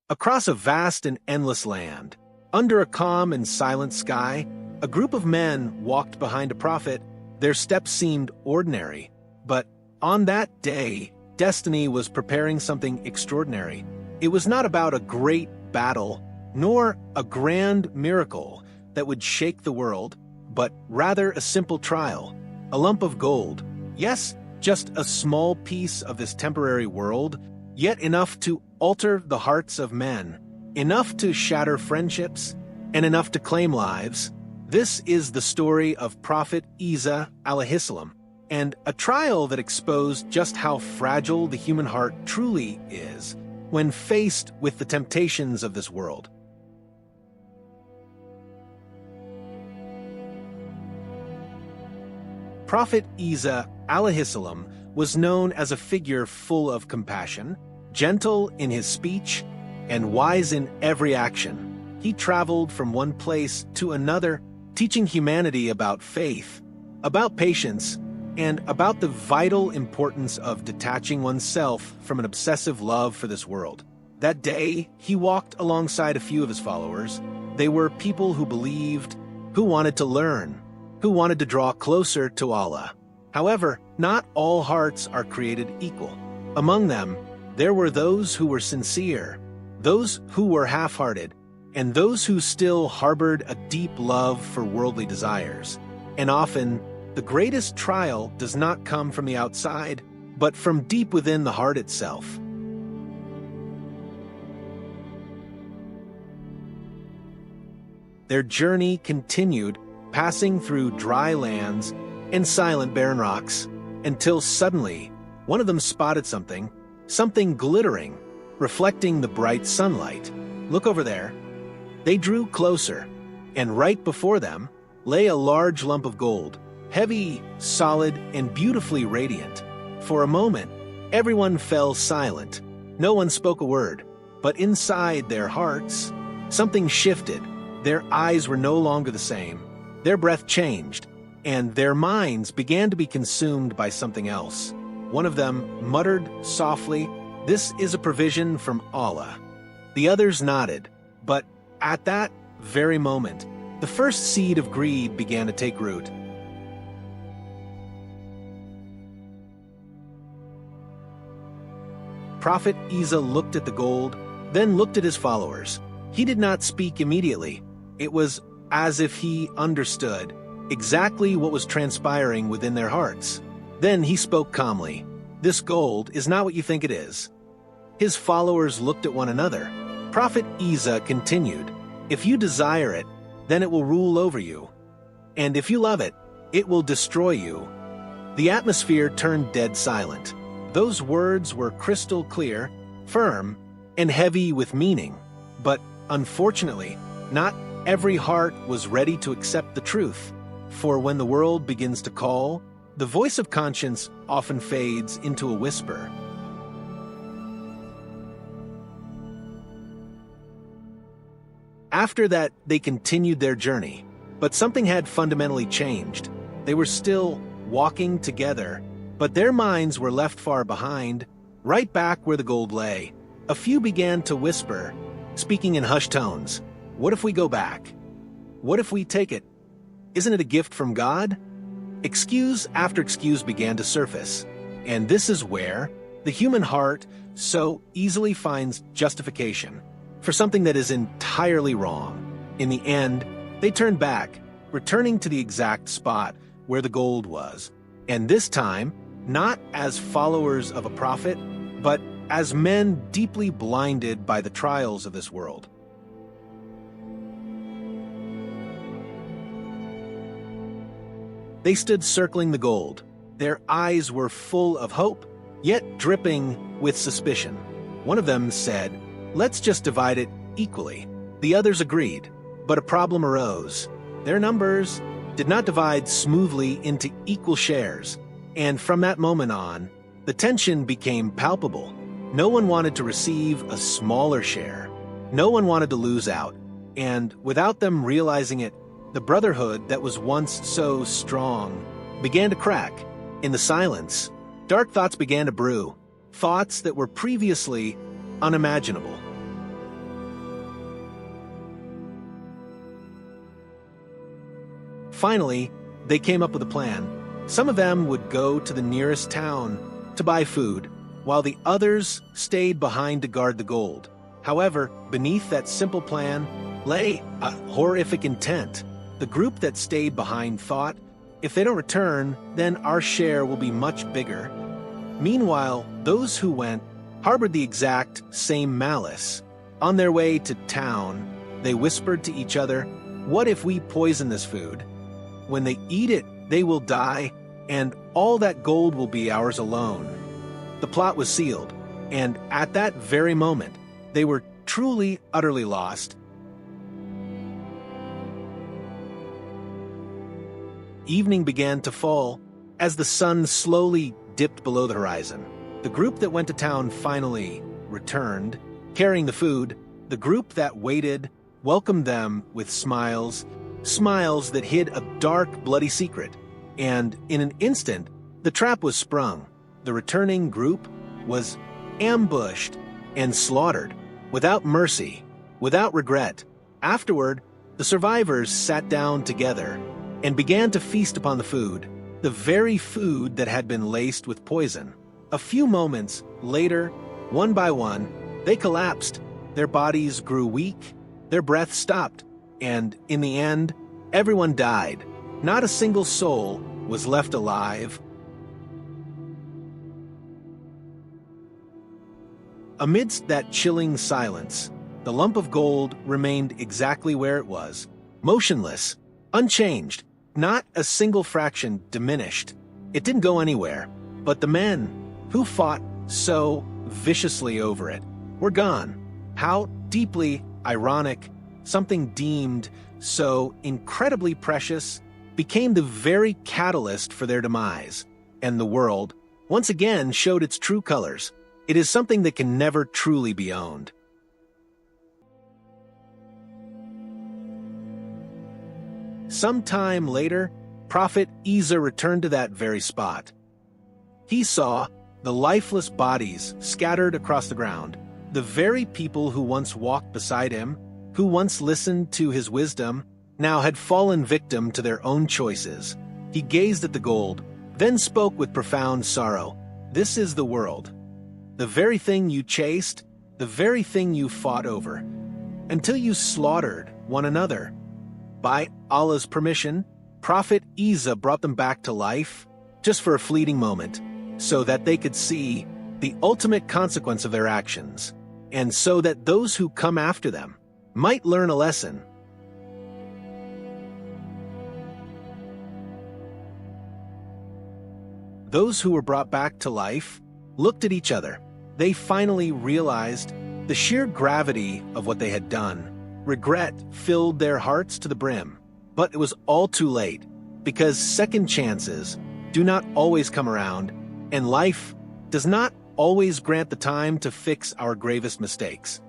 Across a vast and endless land, under a calm and silent sky, a group of men walked behind a prophet. Their steps seemed ordinary, but on that day, destiny was preparing something extraordinary. It was not about a great battle, nor a grand miracle that would shake the world, but rather a simple trial, a lump of gold. Yes, just a small piece of this temporary world, yet enough to alter the hearts of men, enough to shatter friendships, and enough to claim lives. This is the story of Prophet Isa alayhissalam, and a trial that exposed just how fragile the human heart truly is when faced with the temptations of this world. Prophet Isa alayhissalam was known as a figure full of compassion, gentle in his speech, and wise in every action. He traveled from one place to another, teaching humanity about faith, about patience, and about the vital importance of detaching oneself from an obsessive love for this world. That day, he walked alongside a few of his followers. They were people who believed, who wanted to learn, who wanted to draw closer to Allah. However, not all hearts are created equal. Among them, there were those who were sincere, those who were half-hearted, and those who still harbored a deep love for worldly desires. And often, the greatest trial does not come from the outside, but from deep within the heart itself. Their journey continued, passing through dry lands and silent barren rocks, until suddenly, one of them spotted something glittering, reflecting the bright sunlight. "Look over there." They drew closer, and right before them lay a large lump of gold, heavy, solid, and beautifully radiant. For a moment, everyone fell silent. No one spoke a word, but inside their hearts, something shifted. Their eyes were no longer the same. Their breath changed, and their minds began to be consumed by something else. One of them muttered softly, "This is a provision from Allah." The others nodded, but at that very moment, the first seed of greed began to take root. Prophet Isa looked at the gold, then looked at his followers. He did not speak immediately. It was as if he understood exactly what was transpiring within their hearts. Then he spoke calmly. "This gold is not what you think it is." His followers looked at one another. Prophet Isa continued, "If you desire it, then it will rule over you. And if you love it, it will destroy you." The atmosphere turned dead silent. Those words were crystal clear, firm, and heavy with meaning. But unfortunately, not every heart was ready to accept the truth. For when the world begins to call, the voice of conscience often fades into a whisper. After that, they continued their journey, but something had fundamentally changed. They were still walking together, but their minds were left far behind, right back where the gold lay. A few began to whisper, speaking in hushed tones. "What if we go back? What if we take it? Isn't it a gift from God?" Excuse after excuse began to surface, and this is where the human heart so easily finds justification for something that is entirely wrong. In the end, they turned back, returning to the exact spot where the gold was, and this time, not as followers of a prophet, but as men deeply blinded by the trials of this world. They stood circling the gold. Their eyes were full of hope, yet dripping with suspicion. One of them said, "Let's just divide it equally." The others agreed, but a problem arose. Their numbers did not divide smoothly into equal shares, and from that moment on, the tension became palpable. No one wanted to receive a smaller share. No one wanted to lose out, and without them realizing it, the brotherhood that was once so strong began to crack. In the silence, dark thoughts began to brew, thoughts that were previously unimaginable. Finally, they came up with a plan. Some of them would go to the nearest town to buy food, while the others stayed behind to guard the gold. However, beneath that simple plan lay a horrific intent. The group that stayed behind thought, if they don't return, then our share will be much bigger. Meanwhile, those who went harbored the exact same malice. On their way to town, they whispered to each other, "What if we poison this food? When they eat it, they will die, and all that gold will be ours alone." The plot was sealed, and at that very moment, they were truly, utterly lost. Evening began to fall as the sun slowly dipped below the horizon. The group that went to town finally returned, carrying the food. The group that waited welcomed them with smiles that hid a dark, bloody secret. And in an instant, the trap was sprung. The returning group was ambushed and slaughtered, without mercy, without regret. Afterward, the survivors sat down together and began to feast upon the food, the very food that had been laced with poison. A few moments later, one by one, they collapsed. Their bodies grew weak, their breath stopped, and in the end, everyone died. Not a single soul was left alive. Amidst that chilling silence, the lump of gold remained exactly where it was, motionless, unchanged, not a single fraction diminished. It didn't go anywhere, but the men who fought so viciously over it were gone. How deeply ironic, something deemed so incredibly precious became the very catalyst for their demise, and the world once again showed its true colors. It is something that can never truly be owned. Sometime later, Prophet Isa returned to that very spot. He saw the lifeless bodies scattered across the ground. The very people who once walked beside him, who once listened to his wisdom, now had fallen victim to their own choices. He gazed at the gold, then spoke with profound sorrow. "This is the world. The very thing you chased, the very thing you fought over, until you slaughtered one another. By Allah's permission, Prophet Isa brought them back to life, just for a fleeting moment, so that they could see the ultimate consequence of their actions, and so that those who come after them might learn a lesson." Those who were brought back to life looked at each other. They finally realized the sheer gravity of what they had done. Regret filled their hearts to the brim. But it was all too late, because second chances do not always come around, and life does not always grant the time to fix our gravest mistakes.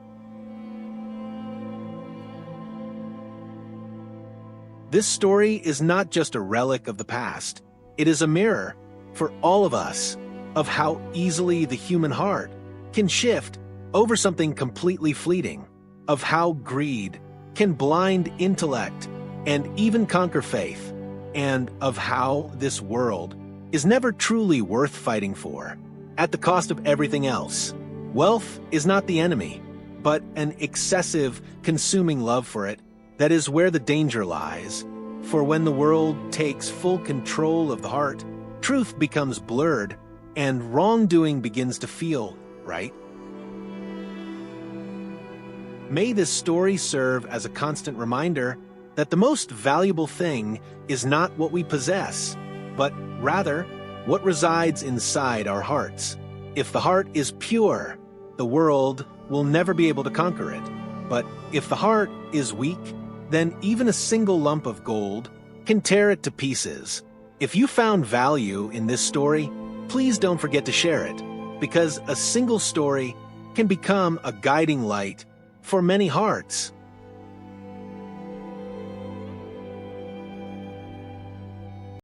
This story is not just a relic of the past. It is a mirror for all of us of how easily the human heart can shift over something completely fleeting, of how greed can blind intellect and even conquer faith, and of how this world is never truly worth fighting for, at the cost of everything else. Wealth is not the enemy, but an excessive, consuming love for it that is where the danger lies. For when the world takes full control of the heart, truth becomes blurred, and wrongdoing begins to feel right. May this story serve as a constant reminder that the most valuable thing is not what we possess, but rather what resides inside our hearts. If the heart is pure, the world will never be able to conquer it. But if the heart is weak, then even a single lump of gold can tear it to pieces. If you found value in this story, please don't forget to share it, because a single story can become a guiding light for many hearts.